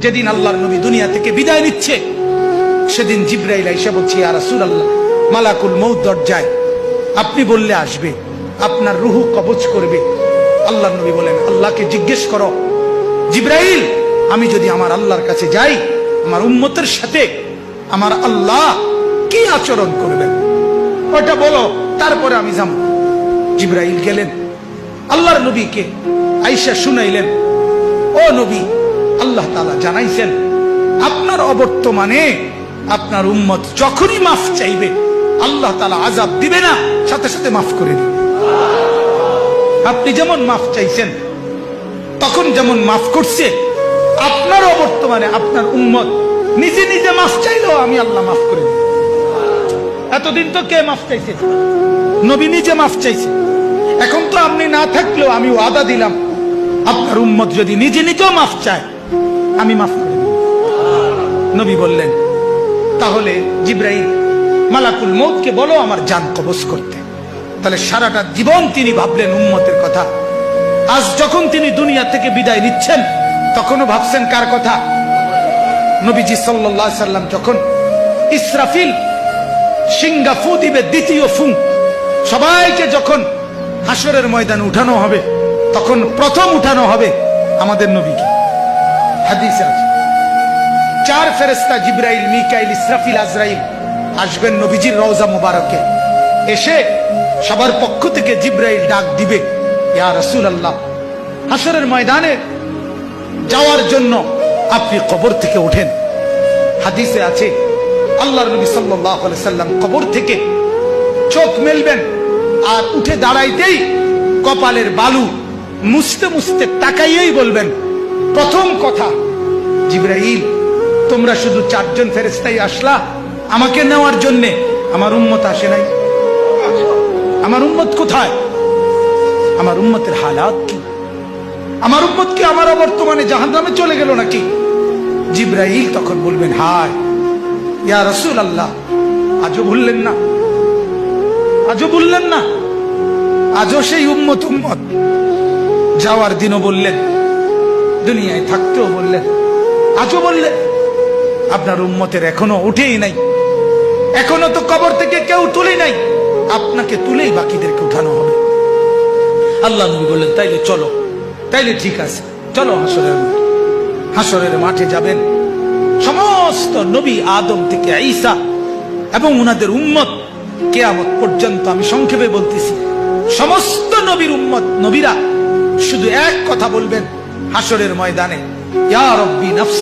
যেদিন আল্লাহর নবী দুনিয়া থেকে বিদায় নিচ্ছে, সেদিন জিবরাইল আইসা বলছে, ইয়া রাসূলুল্লাহ, মালাকুল মউত দরজায়, আপনি বললে আসবে, আপনার রুহু কবজ করবে। আল্লাহর নবী বলেন, আল্লাহকে জিজ্ঞেস করো জিবরাইল, আমি যদি আমার আল্লাহর কাছে যাই, আমার উম্মতের সাথে আমার আল্লাহ কি আচরণ করবেন, ওটা বলো, তারপরে আমি যাব। জিবরাইল গেলেন, আল্লাহর নবীকে আয়েশা শুনাইলেন, ও নবী, আল্লাহ তাআলা জানাইছেন আপনার অবর্তমানে আপনার উম্মত যখনই মাফ চাইবে, আল্লাহ তাআলা আযাব দিবে না, সাথে সাথে মাফ করে দিবে। আপনি যেমন মাফ চাইছেন তখন যেমন মাফ করছে, আপনার অবর্তমানে আপনার উম্মত নিজে নিজে মাফ চাইলেও আমি আল্লাহ মাফ করে দিই। এতদিন তো কে মাফ চাইছে? নবী নিজে মাফ চাইছে। এখন তো আপনি না থাকলেও আমি ওয়াদা দিলাম, আপনার উম্মত যদি নিজে নিজেও মাফ চায়, আমি মাফ করে দিই। নবী বললেন, তাহলে জিবরাইল, মালাকুল মউতকে বলো আমার জান কবজ করতে। তাহলে সারাটা জীবন তিনি ভাবলেন উম্মতের কথা। আজ যখন তিনি দুনিয়া থেকে বিদায় নিচ্ছেন, তখনও ভাবছেন কার কথা? নবীজি সাল্লাল্লাহু আলাইহি সাল্লাম যখন ইসরাফিল সিংহা ফু দিবে, দ্বিতীয় ফু, সবাইকে যখন হাসরের ময়দানে উঠানো হবে, তখন প্রথম উঠানো হবে আমাদের নবীকে। হাদিসে আছে, 4 ফেরেশতা জিবরাইল, মিকাইল, ইসরাফিল, আজরাইল আসবেন নবীজির রওজা মুবারকে। এসে সবার পক্ষ থেকে জিবরাইল ডাক দিবে, ইয়া রাসূলুল্লাহ, হাসরের ময়দানে যাওয়ার জন্য আপনি কবর থেকে ওঠেন। হাদিসে আছে, আল্লাহর নবী সাল্লাল্লাহু আলাইহি সাল্লাম কবর থেকে চোখ মেলবেন, আর উঠে দাঁড়াইতেই কপালের বালু মুছতে মুছতে তাকাইয়েই বলবেন, প্রথম কথা, জিবরাইল, তোমরা শুধু 4 জন ফেরেশতাই আসলা আমাকে নেওয়ার জন্য, আমার উম্মত আসে নাই। আমার উম্মত কোথায়? আমার উম্মতের হালাত কি? আমার উম্মত কি আমার বর্তমানে জাহান্নামে চলে গেল নাকি? জিবরাইল তখন বলবেন, হায় ইয়া রাসূলুল্লাহ, আজও ভুললেন না, আজও ভুললেন না, আজও সেই উম্মত উম্মত। যাওয়ার দিনও বললেন, দুনিয়ায় থাকতেও বললেন, আজও বললেন। আপনার উম্মতের এখনো উঠেই নাই, এখনো তো কবর থেকে কেউ তুলে নাই, আপনাকে তুলেই বাকিদেরকে উঠানো হবে। আল্লাহ নবী বললেন, তাইলে চলো, তাইলে ঠিক আছে, চলো হাসরের মাঠে। হাসরের মাঠে যাবেন সমস্ত নবী, আদম থেকে ঈসা এবং উনাদের উম্মত কিয়ামত পর্যন্ত। আমি সংক্ষেপে বলতেছি, সমস্ত নবীর উম্মত, নবীরা শুধু এক কথা বলবেন হাসরের ময়দানে, ইয়া রব্বি নাফসি।